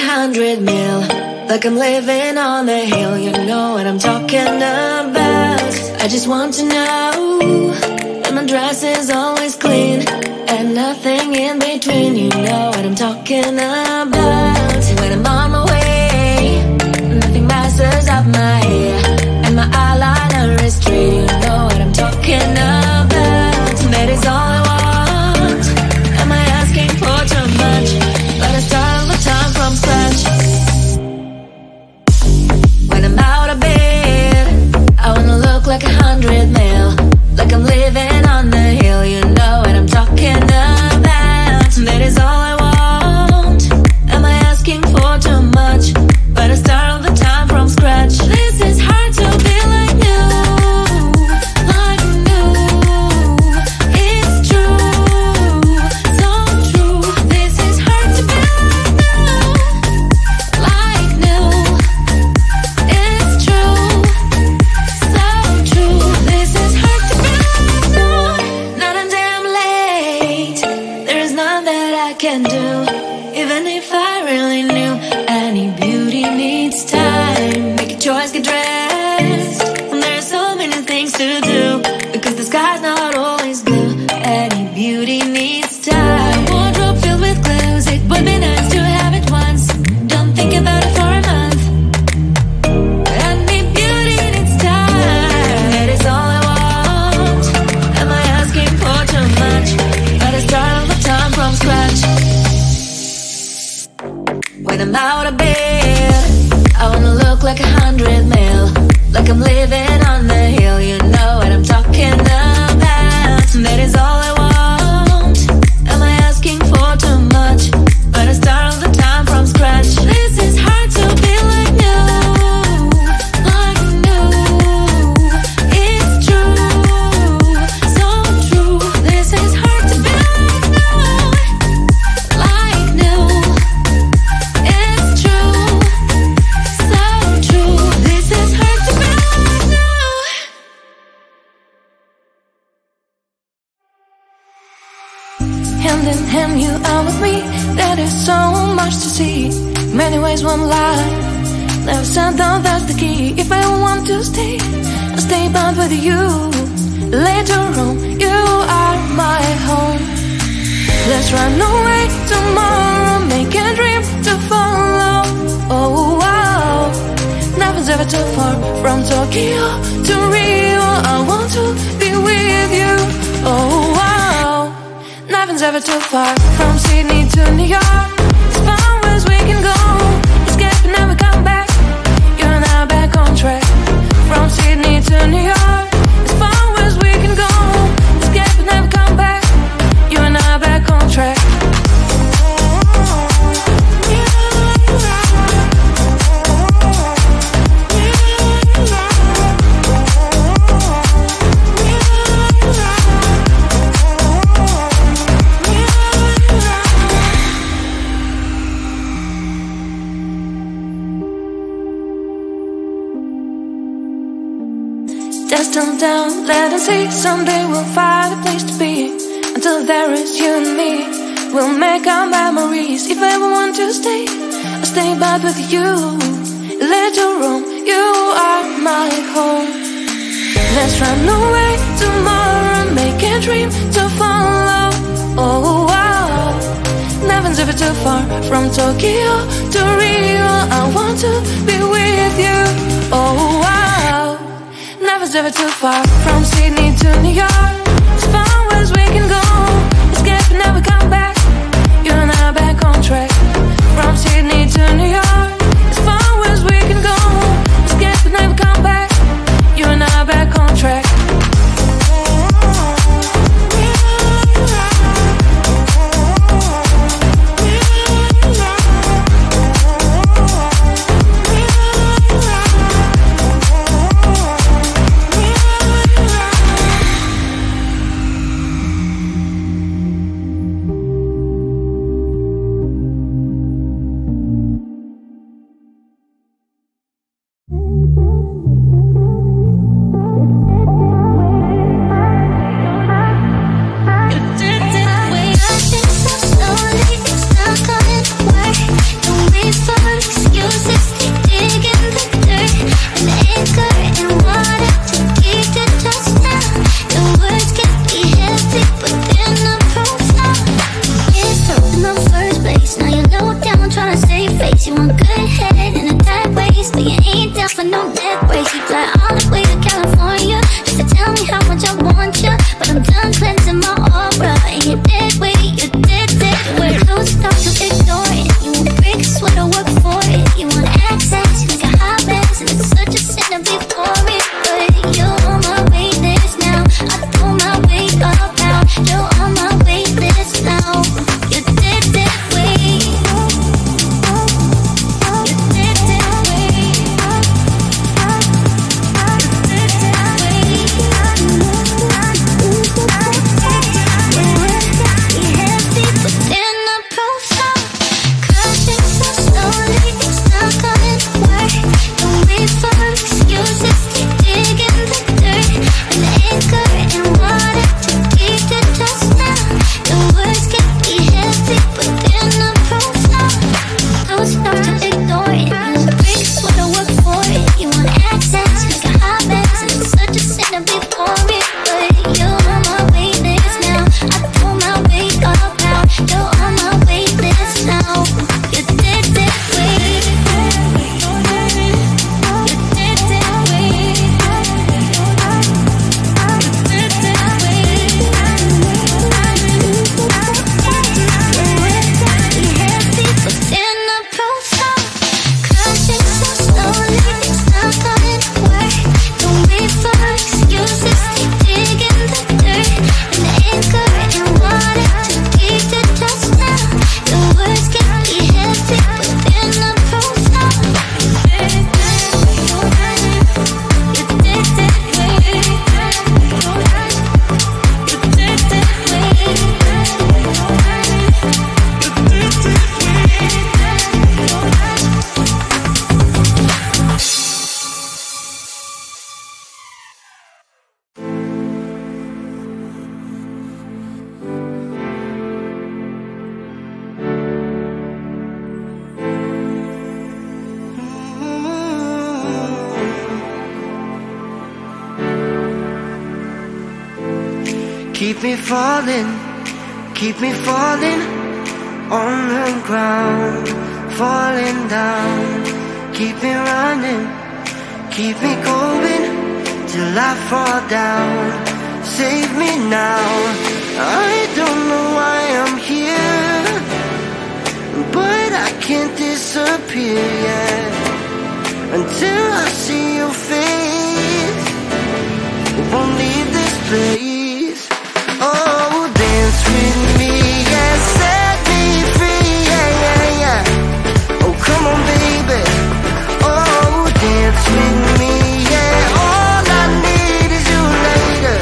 100 mil, like I'm living on the hill. You know what I'm talking about. I just want to know that my dress is always clean and nothing in between. You know what I'm talking about. When I'm on my way, nothing messes up my hair, and my eyeliner is straight. You know what I'm talking about. That is all I want. Am I asking for too much? But I start all the time from scratch. When I'm out of bed, I wanna look like 100 mil, like I'm living on the hill. You know what I'm talking about. That is all I want. Am I asking for too much? But I start all the time from scratch. This is hard to be like new, like new. It's true, so true. This is hard to be like new, it's true, so true. This is hard to be like new. Not a damn late. There is none that I can do, even if I really knew. Any beauty needs time. Make a choice, get dressed, and there are so many things to do, because the sky's not always blue. Any beauty needs time. Wardrobe filled with clothes, it would be nice to have it once. Don't think about it for a month. Any beauty needs time. That is all I want. Am I asking for too much? But I start all the time from scratch. When I'm out of bed, I wanna look like 100 mil, like I'm living on the hill. You know what I'm talking about. That is all I want. Am I asking for too much? But I start all the time from scratch. This is hard to be like new, like new. It's true, so true. This is hard to be like new, like new. It's true, so true. This is hard to be like new. Hand in hand, you are with me. There is so much to see. Many ways, one life. Never settle, that's the key. If I want to stay, I'll stay bound with you. Later on, you are my home. Let's run away tomorrow, make a dream to follow. Oh wow, nothing's ever too far. From Tokyo to Rio, I want to be with you. Oh wow, nothing's ever too far. From Sydney to New York, as far as we can go. Escape and never come back. You and I back on track. From Sydney to New York, as far as we can go. Escape and never come back. You and I back on track. Destined down, let us see. Someday we'll find a place to be. Until there is you and me, we'll make our memories. If I ever want to stay, I'll stay back with you. Later on, you are my home. Let's run away tomorrow, make a dream to follow. Oh wow, nothing's ever too far. From Tokyo to Rio, I want to be with you. Oh wow, nothing's ever too far. From Sydney to New York, as far as we can go. Escape and never come back. You and I back on track. From Sydney to New York, as far as we can go. Escape and never come back. You and I back on track. Keep me falling on the ground, falling down. Keep me running, keep me going till I fall down. Save me now. I don't know why I'm here, but I can't disappear yet until I see your face. Won't leave this place. Oh, dance with me, yeah, set me free, yeah, yeah, yeah. Oh, come on, baby. Oh, dance with me, yeah. All I need is you later.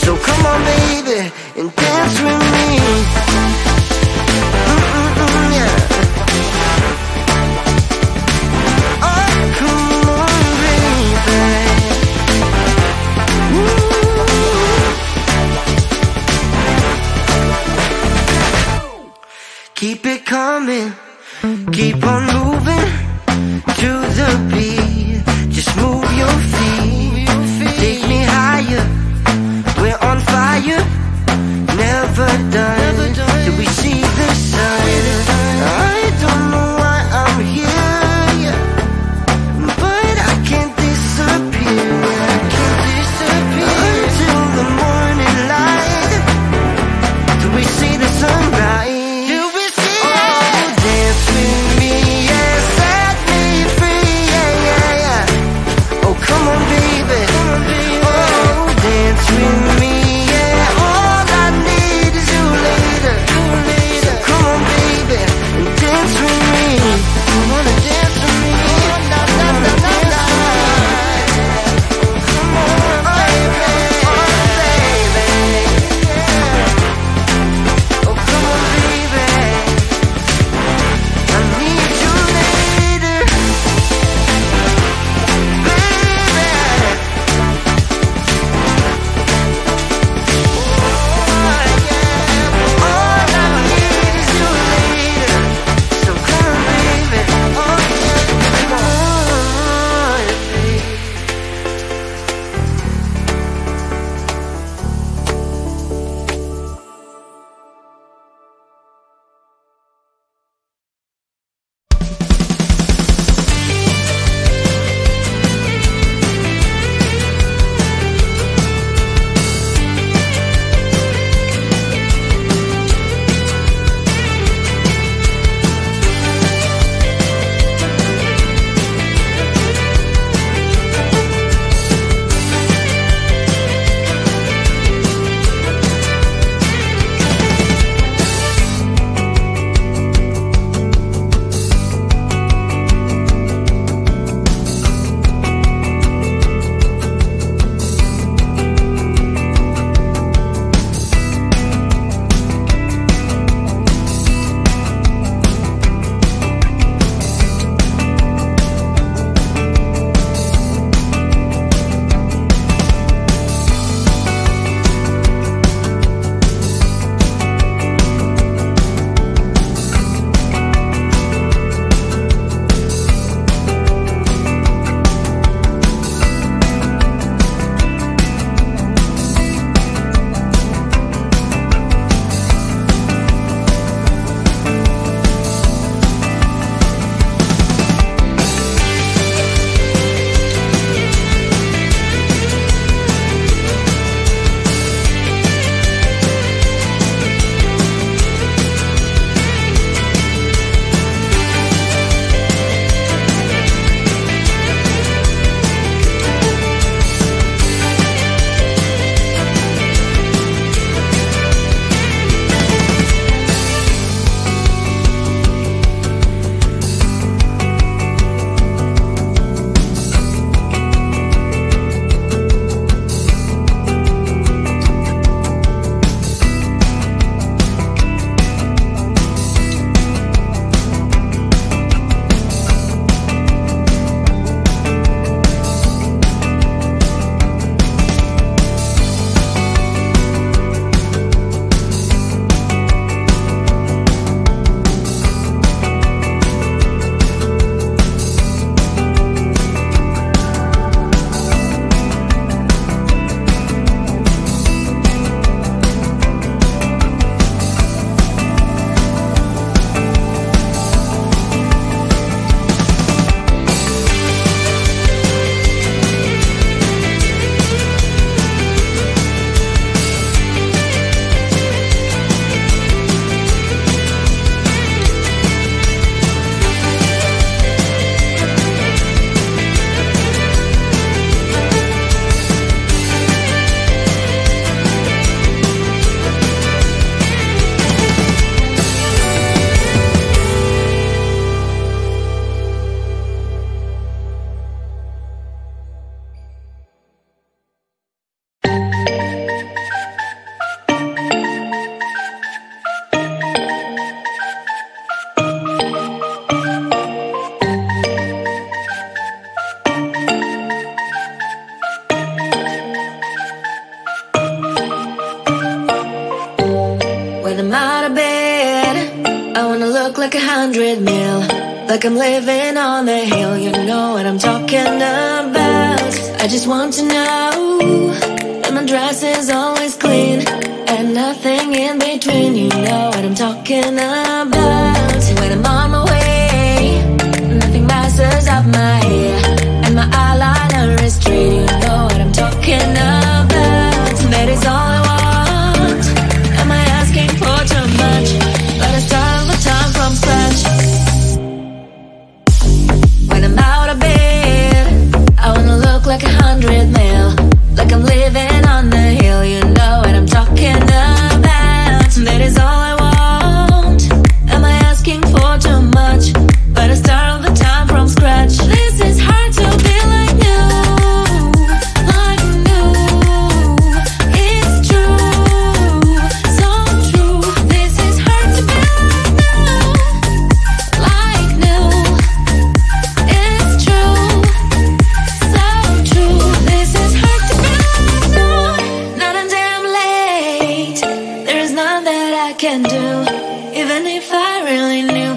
So come on, baby, and dance with me. Yeah. Oh, come on, baby. Keep it coming, keep on moving to the beat. Just move your feet, take me higher. We're on fire, never done till we see the sun. I don't know why I'm here, but I can't disappear. I can't disappear until the morning light, till we see the sunrise. With me, yeah, all I need is you. like 100 mil, like I'm living on the hill. You know what I'm talking about. I just want to know that my dress is always clean and nothing in between. You know what I'm talking about. When I'm on my way, nothing messes up my hair, and my eyeliner is straight. You know what I'm talking about. That is all I want. Am I asking for too much? But I start all the time from scratch. When I'm out of bed, I wanna look like 100 mil, like I'm living on the hill. You know what I'm talking about. That is all I want. Am I asking for too much? But I start all the time from scratch. This is hard to be like new, like new. It's true, so true. This is hard to be like new, it's true, so true. This is hard to be like new. Not until I'm late, there is none that I can do. Even if I really knew